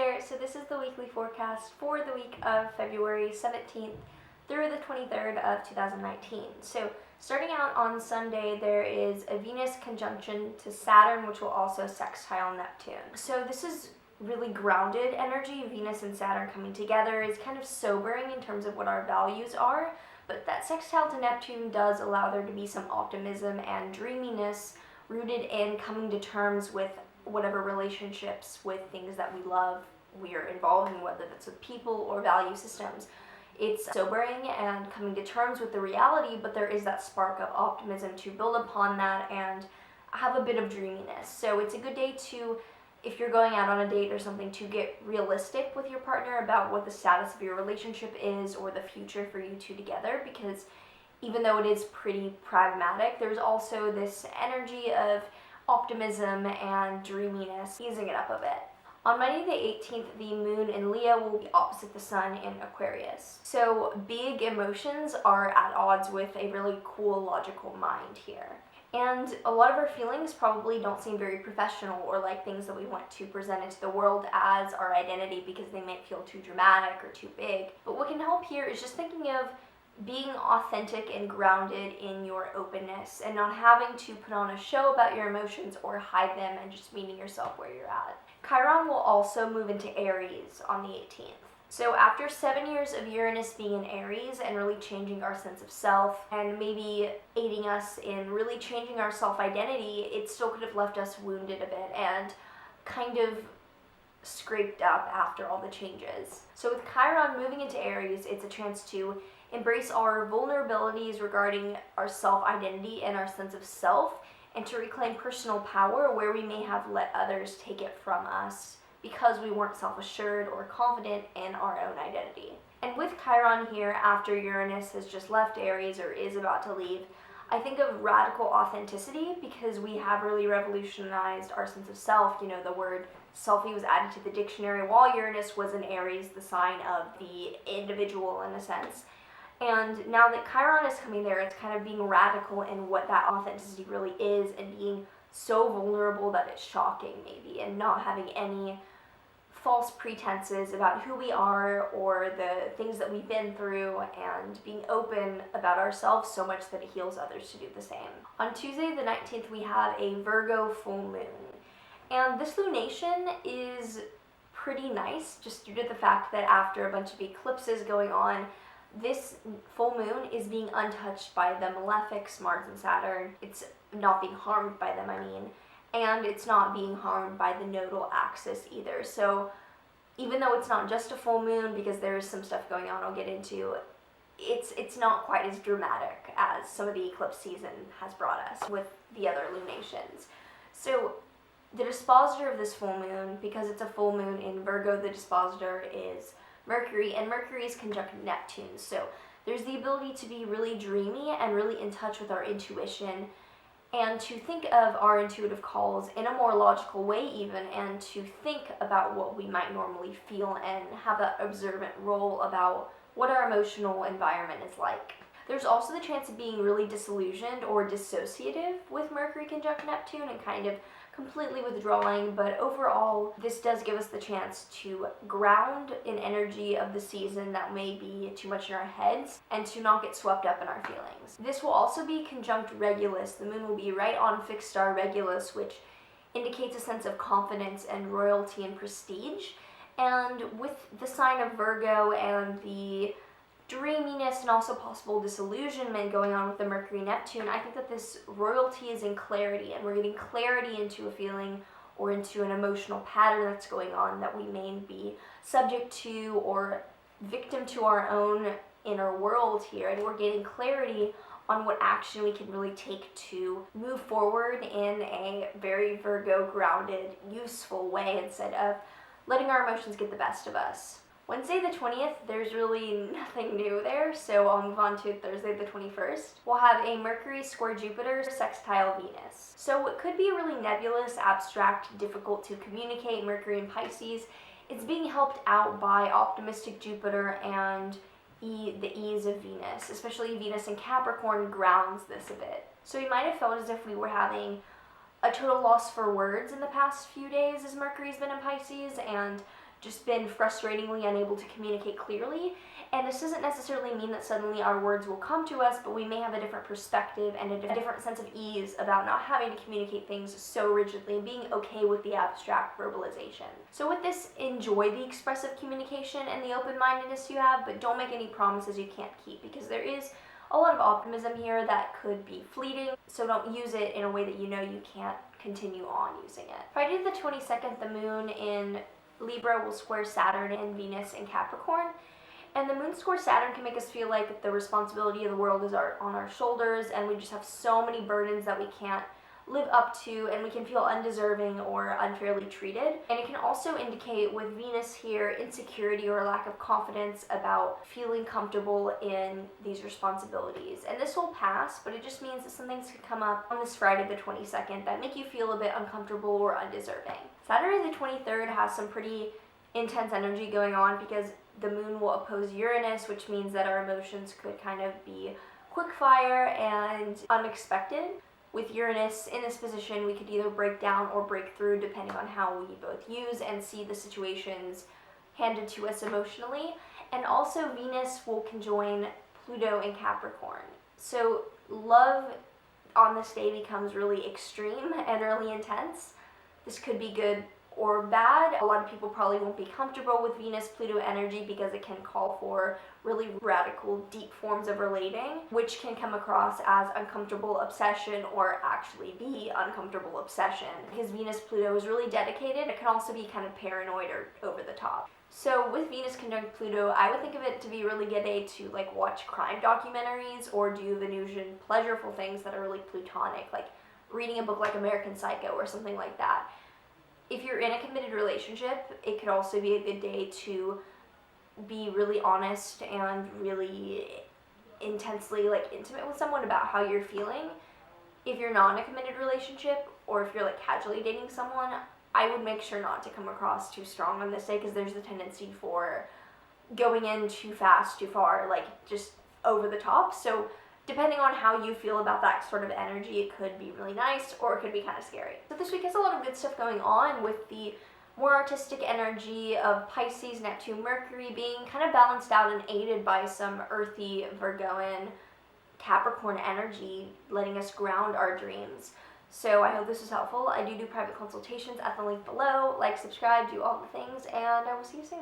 there, so this is the weekly forecast for the week of February 17th through the 23rd of 2019. So starting out on Sunday, there is a Venus conjunction to Saturn, which will also sextile Neptune. So this is really grounded energy. Venus and Saturn coming together is kind of sobering in terms of what our values are, but that sextile to Neptune does allow there to be some optimism and dreaminess rooted in coming to terms with whatever relationships with things that we love we are involved in, whether that's with people or value systems. It's sobering and coming to terms with the reality, but there is that spark of optimism to build upon that and have a bit of dreaminess. So it's a good day to, if you're going out on a date or something, to get realistic with your partner about what the status of your relationship is or the future for you two together, because even though it is pretty pragmatic, there's also this energy of optimism and dreaminess, easing it up a bit. On Monday the 18th, the moon in Leo will be opposite the sun in Aquarius. So big emotions are at odds with a really cool, logical mind here. And a lot of our feelings probably don't seem very professional or like things that we want to present into the world as our identity because they might feel too dramatic or too big. But what can help here is just thinking of being authentic and grounded in your openness and not having to put on a show about your emotions or hide them and just meeting yourself where you're at. Chiron will also move into Aries on the 18th. So after 7 years of Uranus being in Aries and really changing our sense of self and maybe aiding us in really changing our self-identity, it still could have left us wounded a bit and kind of scraped up after all the changes. So with Chiron moving into Aries, it's a chance to embrace our vulnerabilities regarding our self-identity and our sense of self, and to reclaim personal power where we may have let others take it from us because we weren't self-assured or confident in our own identity. And with Chiron here, after Uranus has just left Aries or is about to leave, I think of radical authenticity because we have really revolutionized our sense of self. You know, the word selfie was added to the dictionary while Uranus was in Aries, the sign of the individual in a sense. And now that Chiron is coming there, it's kind of being radical in what that authenticity really is and being so vulnerable that it's shocking maybe, and not having any false pretenses about who we are or the things that we've been through, and being open about ourselves so much that it heals others to do the same. On Tuesday the 19th, we have a Virgo full moon. And this lunation is pretty nice just due to the fact that after a bunch of eclipses going on, this full moon is being untouched by the malefics, Mars and Saturn. It's not being harmed by them, and it's not being harmed by the nodal axis either. So even though it's not just a full moon, because there is some stuff going on I'll get into, it's not quite as dramatic as some of the eclipse season has brought us with the other lunations. So the dispositor of this full moon, because it's a full moon in Virgo, the dispositor is Mercury, and Mercury is conjunct Neptune. So there's the ability to be really dreamy and really in touch with our intuition, and to think of our intuitive calls in a more logical way even, and to think about what we might normally feel and have that observant role about what our emotional environment is like. There's also the chance of being really disillusioned or dissociative with Mercury conjunct Neptune and kind of completely withdrawing, but overall this does give us the chance to ground in energy of the season that may be too much in our heads and to not get swept up in our feelings. This will also be conjunct Regulus. The moon will be right on fixed star Regulus, which indicates a sense of confidence and royalty and prestige. And with the sign of Virgo and the dreaminess and also possible disillusionment going on with the Mercury-Neptune, I think that this royalty is in clarity, and we're getting clarity into a feeling or into an emotional pattern that's going on that we may be subject to or victim to our own inner world here, and we're getting clarity on what action we can really take to move forward in a very Virgo grounded, useful way instead of letting our emotions get the best of us. Wednesday the 20th, there's really nothing new there, so I'll move on to Thursday the 21st. We'll have a Mercury square Jupiter sextile Venus. So it could be really nebulous, abstract, difficult to communicate, Mercury in Pisces. It's being helped out by optimistic Jupiter and the ease of Venus, especially Venus in Capricorn grounds this a bit. So we might have felt as if we were having a total loss for words in the past few days as Mercury's been in Pisces, and just been frustratingly unable to communicate clearly. And this doesn't necessarily mean that suddenly our words will come to us, but we may have a different perspective and a different sense of ease about not having to communicate things so rigidly and being okay with the abstract verbalization. So with this, enjoy the expressive communication and the open-mindedness you have, but don't make any promises you can't keep, because there is a lot of optimism here that could be fleeting, so don't use it in a way that you know you can't continue on using it. Friday the 22nd, the moon in Libra will square Saturn and Venus in Capricorn. And the moon square Saturn can make us feel like the responsibility of the world is on our shoulders, and we just have so many burdens that we can't live up to, and we can feel undeserving or unfairly treated. And it can also indicate, with Venus here, insecurity or lack of confidence about feeling comfortable in these responsibilities. And this will pass, but it just means that some things can come up on this Friday the 22nd that make you feel a bit uncomfortable or undeserving. Saturday the 23rd has some pretty intense energy going on because the moon will oppose Uranus, which means that our emotions could kind of be quick fire and unexpected. With Uranus in this position, we could either break down or break through depending on how we both use and see the situations handed to us emotionally. And also Venus will conjoin Pluto in Capricorn. So love on this day becomes really extreme and really intense. This could be good or bad. A lot of people probably won't be comfortable with Venus-Pluto energy because it can call for really radical, deep forms of relating, which can come across as uncomfortable obsession or actually be uncomfortable obsession. Because Venus-Pluto is really dedicated, it can also be kind of paranoid or over the top. So with Venus conjunct Pluto, I would think of it to be a really good day to like watch crime documentaries or do Venusian pleasureful things that are really Plutonic, like reading a book like American Psycho or something like that. If you're in a committed relationship, it could also be a good day to be really honest and really intensely intimate with someone about how you're feeling. If you're not in a committed relationship, or if you're casually dating someone, I would make sure not to come across too strong on this day, because there's the tendency for going in too fast, too far, just over the top. So depending on how you feel about that sort of energy, it could be really nice or it could be kind of scary. So this week has a lot of good stuff going on, with the more artistic energy of Pisces, Neptune, Mercury being kind of balanced out and aided by some earthy Virgoan Capricorn energy, letting us ground our dreams. So I hope this was helpful. I do private consultations at the link below. Like, subscribe, do all the things, and I will see you soon.